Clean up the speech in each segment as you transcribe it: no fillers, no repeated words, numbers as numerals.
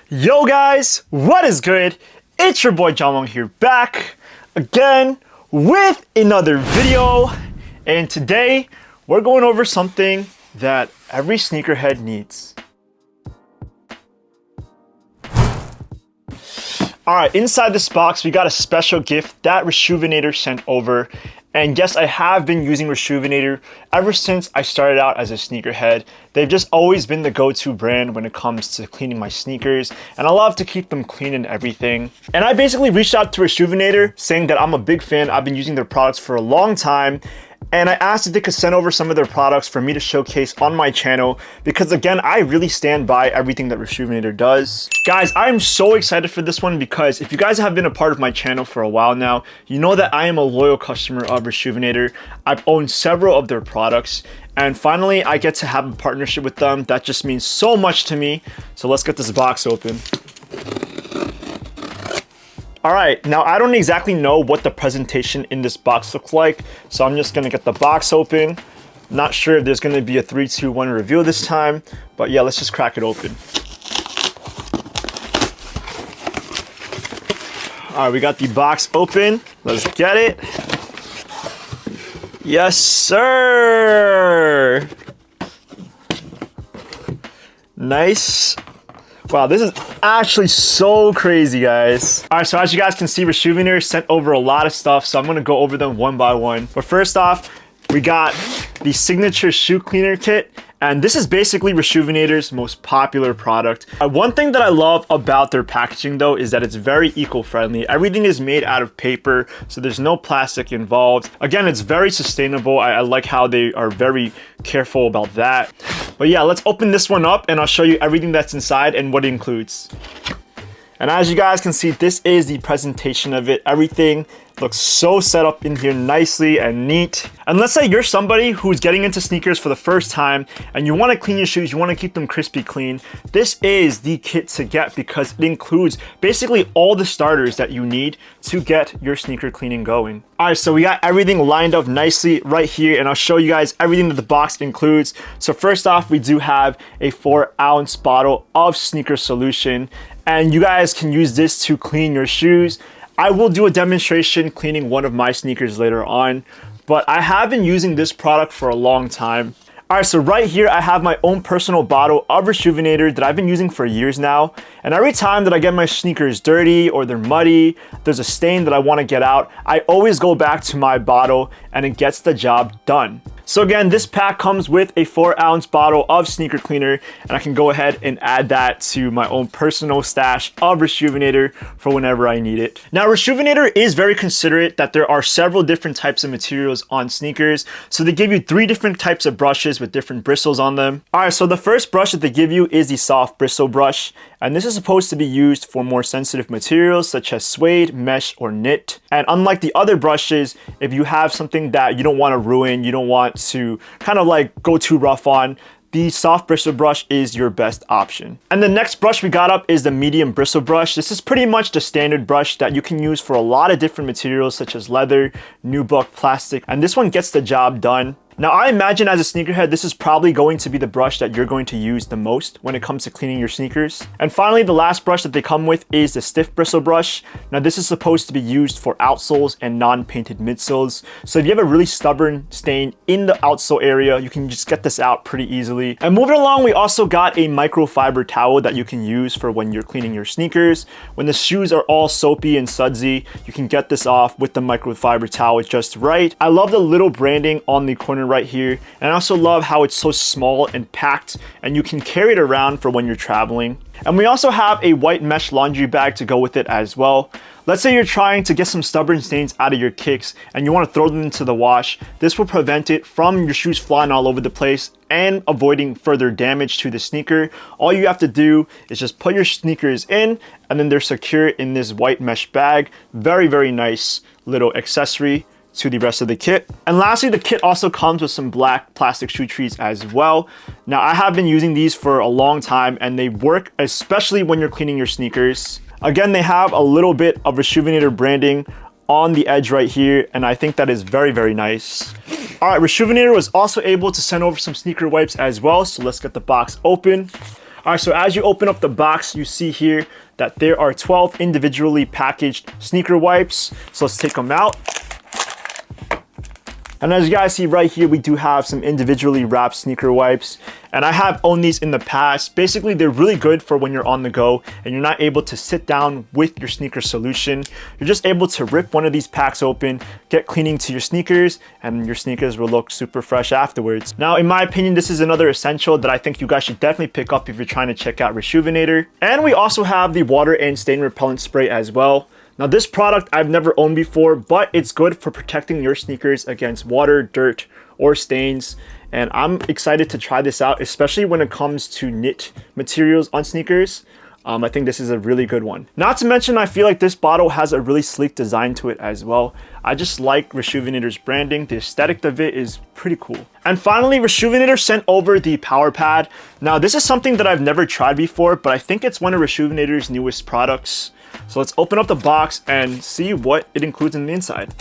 Yo guys, what is good? It's your boy Jamong here, back again with another video, and today we're going over something that every sneakerhead needs. Alright, inside this box we got a special gift that Reshoevn8r sent over. And yes, I have been using Reshoevn8r ever since I started out as a sneakerhead. They've just always been the go-to brand when it comes to cleaning my sneakers, and I love to keep them clean and everything. And I basically reached out to Reshoevn8r saying that I'm a big fan. I've been using their products for a long time, and I asked if they could send over some of their products for me to showcase on my channel, because again, I really stand by everything that Reshoevn8r does. Guys, I'm so excited for this one because if you guys have been a part of my channel for a while now, you know that I am a loyal customer of Reshoevn8r. I've owned several of their products, and finally I get to have a partnership with them. That just means so much to me. So let's get this box open. Alright, now I don't exactly know what the presentation in this box looks like, so I'm just gonna get the box open. Not sure if there's gonna be a 3, 2, 1 reveal this time, but yeah, let's just crack it open. Alright, we got the box open. Let's get it. Yes, sir! Nice. Wow, this is actually so crazy, guys. All right, so as you guys can see, Reshoevn8r sent over a lot of stuff, so I'm gonna go over them one by one. But first off, we got the signature shoe cleaner kit, and this is basically Reshoevn8r's most popular product. One thing that I love about their packaging though is that it's very eco-friendly. Everything is made out of paper, so there's no plastic involved. Again, it's very sustainable. I like how they are very careful about that. But yeah, let's open this one up and I'll show you everything that's inside and what it includes. And as you guys can see, this is the presentation of it. Everything looks so set up in here nicely and neat. And let's say you're somebody who's getting into sneakers for the first time and you want to clean your shoes, you want to keep them crispy clean. This is the kit to get because it includes basically all the starters that you need to get your sneaker cleaning going. All right, so we got everything lined up nicely right here, and I'll show you guys everything that the box includes. So first off, we do have a 4-ounce bottle of sneaker solution, and you guys can use this to clean your shoes. I will do a demonstration cleaning one of my sneakers later on, but I have been using this product for a long time. All right, so right here, I have my own personal bottle of Reshoevn8r that I've been using for years now. And every time that I get my sneakers dirty or they're muddy, there's a stain that I want to get out, I always go back to my bottle and it gets the job done. So again, this pack comes with a 4-ounce bottle of sneaker cleaner, and I can go ahead and add that to my own personal stash of Reshoevn8r for whenever I need it. Now, Reshoevn8r is very considerate that there are several different types of materials on sneakers. So they give you 3 different types of brushes with different bristles on them. All right, so the first brush that they give you is the soft bristle brush. And this is supposed to be used for more sensitive materials such as suede, mesh, or knit. And unlike the other brushes, if you have something that you don't want to ruin, you don't want to kind of like go too rough on, the soft bristle brush is your best option. And the next brush we got up is the medium bristle brush. This is pretty much the standard brush that you can use for a lot of different materials such as leather, nubuck, plastic, and this one gets the job done. Now, I imagine as a sneakerhead, this is probably going to be the brush that you're going to use the most when it comes to cleaning your sneakers. And finally, the last brush that they come with is the stiff bristle brush. Now, this is supposed to be used for outsoles and non-painted midsoles. So if you have a really stubborn stain in the outsole area, you can just get this out pretty easily. And moving along, we also got a microfiber towel that you can use for when you're cleaning your sneakers. When the shoes are all soapy and sudsy, you can get this off with the microfiber towel just right. I love the little branding on the corner right here, and I also love how it's so small and packed and you can carry it around for when you're traveling. And we also have a white mesh laundry bag to go with it as well. Let's say you're trying to get some stubborn stains out of your kicks and you want to throw them into the wash. This will prevent it from your shoes flying all over the place and avoiding further damage to the sneaker. All you have to do is just put your sneakers in and then they're secure in this white mesh bag. Very, very nice little accessory to the rest of the kit. And lastly, the kit also comes with some black plastic shoe trees as well. Now, I have been using these for a long time and they work especially when you're cleaning your sneakers. Again, they have a little bit of Reshoevn8r branding on the edge right here, and I think that is very, very nice. All right, Reshoevn8r was also able to send over some sneaker wipes as well, so let's get the box open. All right, so as you open up the box, you see here that there are 12 individually packaged sneaker wipes. So let's take them out. And as you guys see right here, we do have some individually wrapped sneaker wipes. And I have owned these in the past. Basically, they're really good for when you're on the go and you're not able to sit down with your sneaker solution. You're just able to rip one of these packs open, get cleaning to your sneakers, and your sneakers will look super fresh afterwards. Now, in my opinion, this is another essential that I think you guys should definitely pick up if you're trying to check out Reshoevn8r. And we also have the water and stain repellent spray as well. Now this product I've never owned before, but it's good for protecting your sneakers against water, dirt, or stains. And I'm excited to try this out, especially when it comes to knit materials on sneakers. I think this is a really good one. Not to mention, I feel like this bottle has a really sleek design to it as well. I just like Reshoevn8r's branding. The aesthetic of it is pretty cool. And finally, Reshoevn8r sent over the power pad. Now this is something that I've never tried before, but I think it's one of Reshoevn8r's newest products. So let's open up the box and see what it includes in the inside.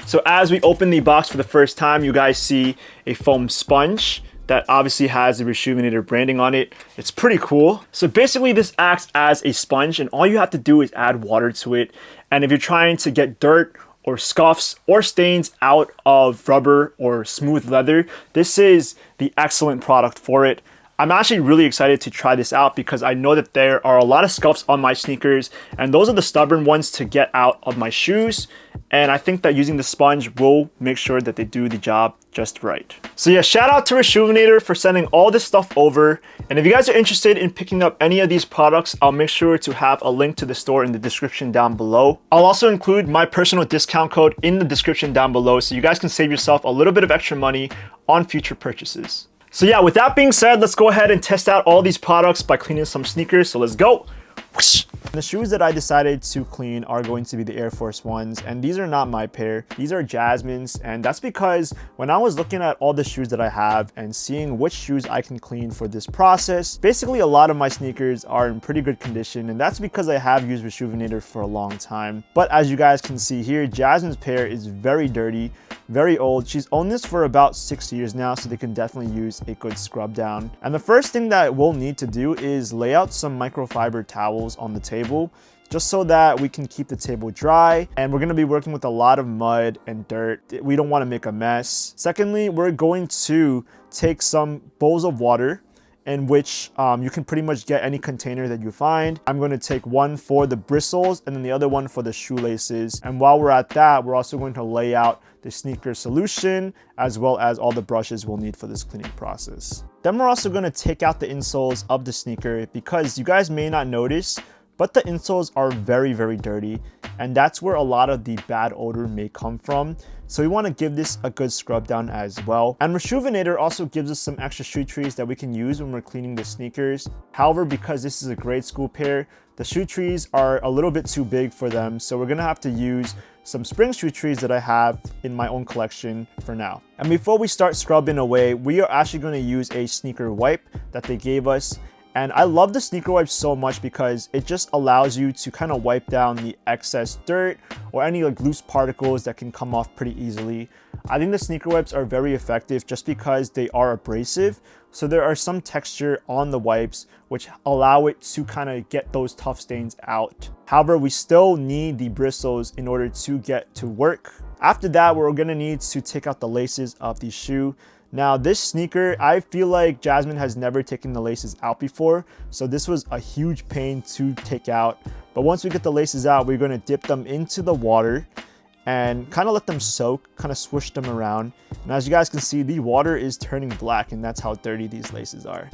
So as we open the box for the first time, you guys see a foam sponge that obviously has the Reshoevn8r branding on it. It's pretty cool. So basically this acts as a sponge and all you have to do is add water to it. And if you're trying to get dirt or scuffs or stains out of rubber or smooth leather, this is the excellent product for it. I'm actually really excited to try this out because I know that there are a lot of scuffs on my sneakers and those are the stubborn ones to get out of my shoes. And I think that using the sponge will make sure that they do the job just right. So yeah, shout out to Reshoevn8r for sending all this stuff over. And if you guys are interested in picking up any of these products, I'll make sure to have a link to the store in the description down below. I'll also include my personal discount code in the description down below so you guys can save yourself a little bit of extra money on future purchases. So yeah, with that being said, let's go ahead and test out all these products by cleaning some sneakers. So let's go. Whoosh. The shoes that I decided to clean are going to be the Air Force Ones, and these are not my pair. These are Jasmine's, and that's because when I was looking at all the shoes that I have and seeing which shoes I can clean for this process, basically a lot of my sneakers are in pretty good condition, and that's because I have used Reshoevn8r for a long time. But as you guys can see here, Jasmine's pair is very dirty, very old. She's owned this for about 6 years now, so they can definitely use a good scrub down. And the first thing that we'll need to do is lay out some microfiber towels on the table, just so that we can keep the table dry. And we're going to be working with a lot of mud and dirt. We don't want to make a mess. Secondly, we're going to take some bowls of water in which you can pretty much get any container that you find. I'm going to take one for the bristles and then the other one for the shoelaces. And while we're at that, we're also going to lay out the sneaker solution as well as all the brushes we'll need for this cleaning process. Then we're also going to take out the insoles of the sneaker because you guys may not notice, but the insoles are very, very dirty, and that's where a lot of the bad odor may come from. So we want to give this a good scrub down as well. And Reshoevn8r also gives us some extra shoe trees that we can use when we're cleaning the sneakers. However, because this is a grade school pair, the shoe trees are a little bit too big for them. So we're going to have to use some spring shoe trees that I have in my own collection for now. And before we start scrubbing away, we are actually going to use a sneaker wipe that they gave us. And I love the sneaker wipe so much because it just allows you to kind of wipe down the excess dirt or any like loose particles that can come off pretty easily. I think the sneaker wipes are very effective just because they are abrasive. So there are some texture on the wipes which allow it to kind of get those tough stains out. However, we still need the bristles in order to get to work. After that, we're going to need to take out the laces of the shoe. Now this sneaker, I feel like Jasmine has never taken the laces out before, so this was a huge pain to take out. But once we get the laces out, we're going to dip them into the water and kind of let them soak, kind of swoosh them around. And as you guys can see, the water is turning black, and that's how dirty these laces are.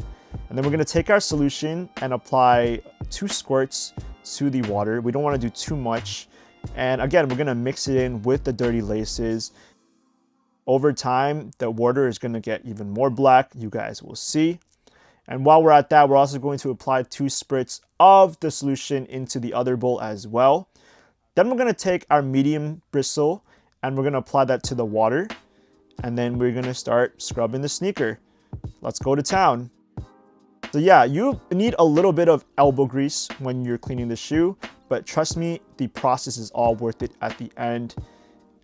And then we're going to take our solution and apply 2 squirts to the water. We don't want to do too much. And again, we're going to mix it in with the dirty laces. Over time, the water is going to get even more black. You guys will see. And while we're at that, we're also going to apply 2 spritz of the solution into the other bowl as well. Then we're going to take our medium bristle and we're going to apply that to the water. And then we're going to start scrubbing the sneaker. Let's go to town. So yeah, you need a little bit of elbow grease when you're cleaning the shoe, but trust me, the process is all worth it at the end.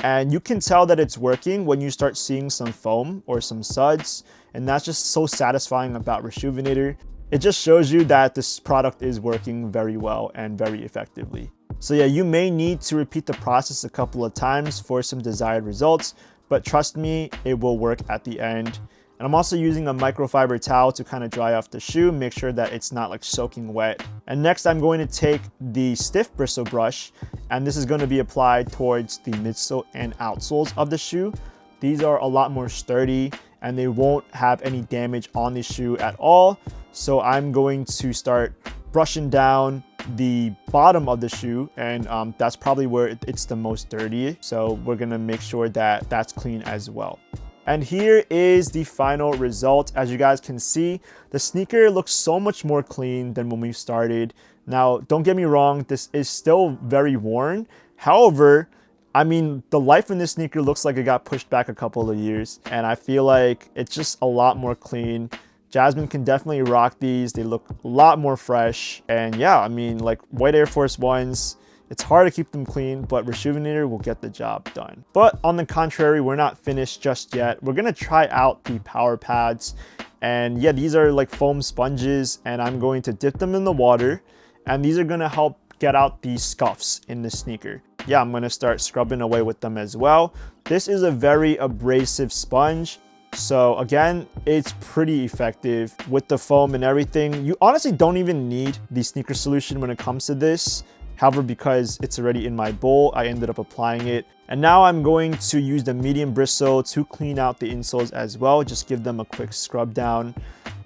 And you can tell that it's working when you start seeing some foam or some suds. And that's just so satisfying about Reshoevn8r. It just shows you that this product is working very well and very effectively. So yeah, you may need to repeat the process a couple of times for some desired results, but trust me, it will work at the end. And I'm also using a microfiber towel to kind of dry off the shoe, make sure that it's not like soaking wet. And next I'm going to take the stiff bristle brush, and this is going to be applied towards the midsole and outsoles of the shoe. These are a lot more sturdy and they won't have any damage on the shoe at all. So I'm going to start brushing down the bottom of the shoe, and that's probably where it's the most dirty. So we're gonna make sure that that's clean as well. And here is the final result. As you guys can see, the sneaker looks so much more clean than when we started. Now, don't get me wrong, this is still very worn. However, I mean, the life in this sneaker looks like it got pushed back a couple of years, and I feel like it's just a lot more clean. Jasmine can definitely rock these. They look a lot more fresh. And yeah, I mean, like white Air Force Ones, it's hard to keep them clean, but Reshoevn8r will get the job done. But on the contrary, we're not finished just yet. We're gonna try out the power pads. And yeah, these are like foam sponges, and I'm going to dip them in the water. And these are gonna help get out the scuffs in the sneaker. Yeah, I'm gonna start scrubbing away with them as well. This is a very abrasive sponge. So again, it's pretty effective with the foam and everything. You honestly don't even need the sneaker solution when it comes to this. However, because it's already in my bowl, I ended up applying it. And now I'm going to use the medium bristle to clean out the insoles as well. Just give them a quick scrub down.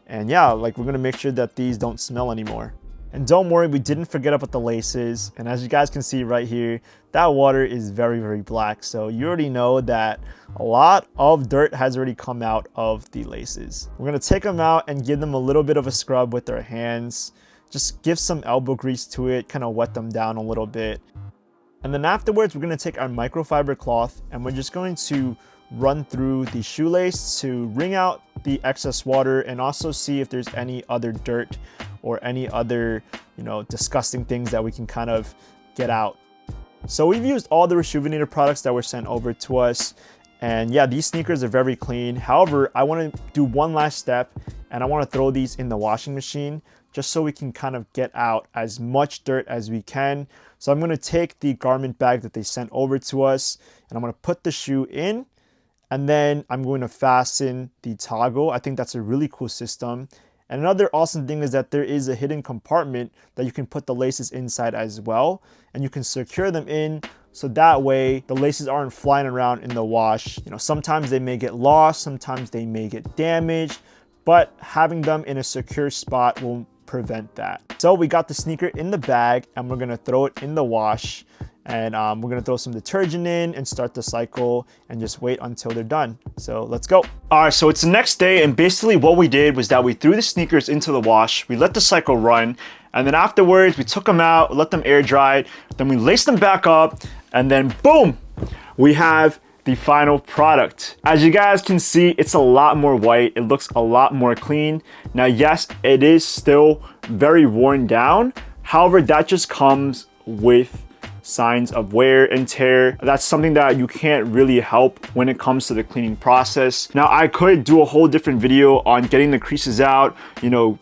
And yeah, like we're gonna make sure that these don't smell anymore. And don't worry, we didn't forget about the laces. And as you guys can see right here, that water is very, very black. So you already know that a lot of dirt has already come out of the laces. We're gonna take them out and give them a little bit of a scrub with our hands. Just give some elbow grease to it, kind of wet them down a little bit. And then afterwards, we're gonna take our microfiber cloth and we're just going to run through the shoelace to wring out the excess water and also see if there's any other dirt or any other, disgusting things that we can kind of get out. So we've used all the Reshoevn8r products that were sent over to us. And yeah, these sneakers are very clean. However, I want to do one last step, and I want to throw these in the washing machine just so we can kind of get out as much dirt as we can. So I'm going to take the garment bag that they sent over to us, and I'm going to put the shoe in, and then I'm going to fasten the toggle. I think that's a really cool system. And another awesome thing is that there is a hidden compartment that you can put the laces inside as well, and you can secure them in so that way the laces aren't flying around in the wash. Sometimes they may get lost, sometimes they may get damaged, but having them in a secure spot will prevent that. So we got the sneaker in the bag and we're gonna throw it in the wash, and we're gonna throw some detergent in and start the cycle and just wait until they're done. So let's go. All right, so it's the next day, and basically what we did was that we threw the sneakers into the wash, we let the cycle run, and then afterwards we took them out, let them air dry, then we laced them back up, and then boom, we have the final product. As you guys can see, it's a lot more white. It looks a lot more clean. Now, yes, it is still very worn down. However, that just comes with signs of wear and tear. That's something that you can't really help when it comes to the cleaning process. Now, I could do a whole different video on getting the creases out,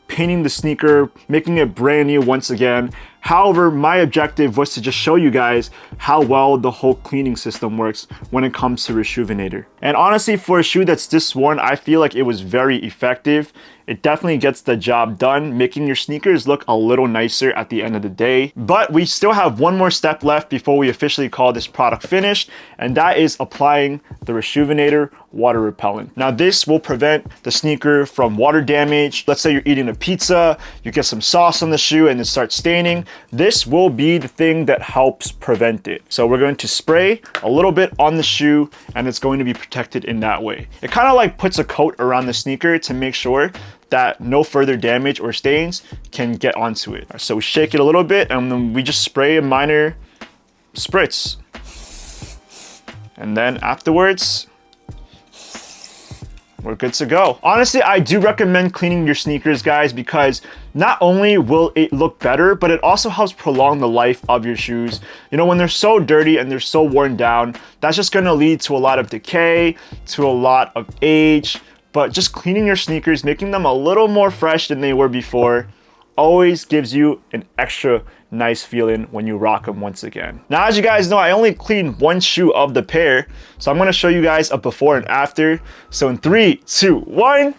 painting the sneaker, making it brand new once again. However, my objective was to just show you guys how well the whole cleaning system works when it comes to Reshoevn8r. And honestly, for a shoe that's this worn, I feel like it was very effective. It definitely gets the job done, making your sneakers look a little nicer at the end of the day. But we still have one more step left before we officially call this product finished, and that is applying the Reshoevn8r water repellent. Now, this will prevent the sneaker from water damage. Let's say you're eating a pizza, you get some sauce on the shoe and it starts staining. This will be the thing that helps prevent it. So we're going to spray a little bit on the shoe, and it's going to be protected in that way. It kind of like puts a coat around the sneaker to make sure that no further damage or stains can get onto it. So we shake it a little bit and then we just spray a minor spritz. And then afterwards, we're good to go. Honestly, I do recommend cleaning your sneakers, guys, because not only will it look better, but it also helps prolong the life of your shoes. You know, when they're so dirty and they're so worn down, that's just gonna lead to a lot of decay, to a lot of age. But just cleaning your sneakers, making them a little more fresh than they were before, always gives you an extra nice feeling when you rock them once again. Now, as you guys know, I only cleaned one shoe of the pair, so I'm gonna show you guys a before and after. So in 3, 2, 1,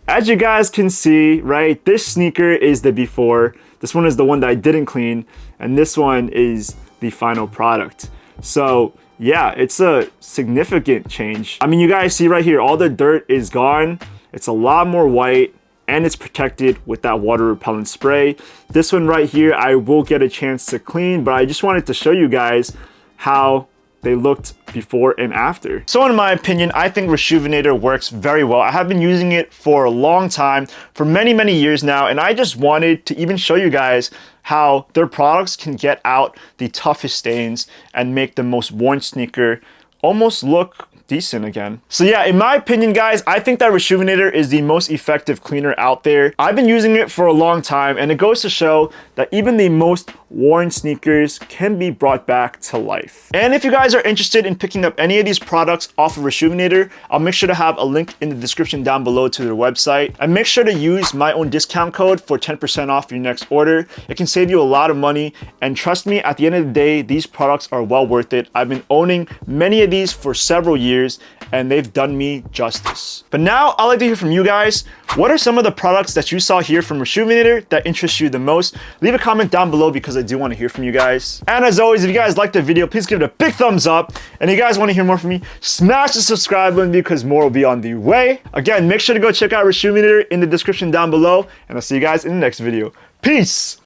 as you guys can see, right, this sneaker is the before, this one is the one that I didn't clean, and this one is the final product. So yeah, it's a significant change. I mean, you guys see right here, all the dirt is gone. It's a lot more white, and it's protected with that water repellent spray. This one right here, I will get a chance to clean, but I just wanted to show you guys how they looked before and after. So in my opinion, I think Reshoevn8r works very well. I have been using it for a long time, for many, many years now, and I just wanted to even show you guys how their products can get out the toughest stains and make the most worn sneaker almost look decent again. So yeah, in my opinion, guys, I think that Reshoevn8r is the most effective cleaner out there. I've been using it for a long time, and it goes to show that even the most worn sneakers can be brought back to life. And if you guys are interested in picking up any of these products off of Reshoevn8r, I'll make sure to have a link in the description down below to their website. And make sure to use my own discount code for 10% off your next order. It can save you a lot of money, and trust me, at the end of the day, these products are well worth it. I've been owning many of these for several years, and they've done me justice. But now I'd like to hear from you guys. What are some of the products that you saw here from Reshoevn8r that interest you the most? Leave a comment down below because I do want to hear from you guys. And as always, if you guys liked the video, please give it a big thumbs up. And if you guys want to hear more from me, smash the subscribe button because more will be on the way. Again, make sure to go check out Reshoevn8r in the description down below, and I'll see you guys in the next video. Peace!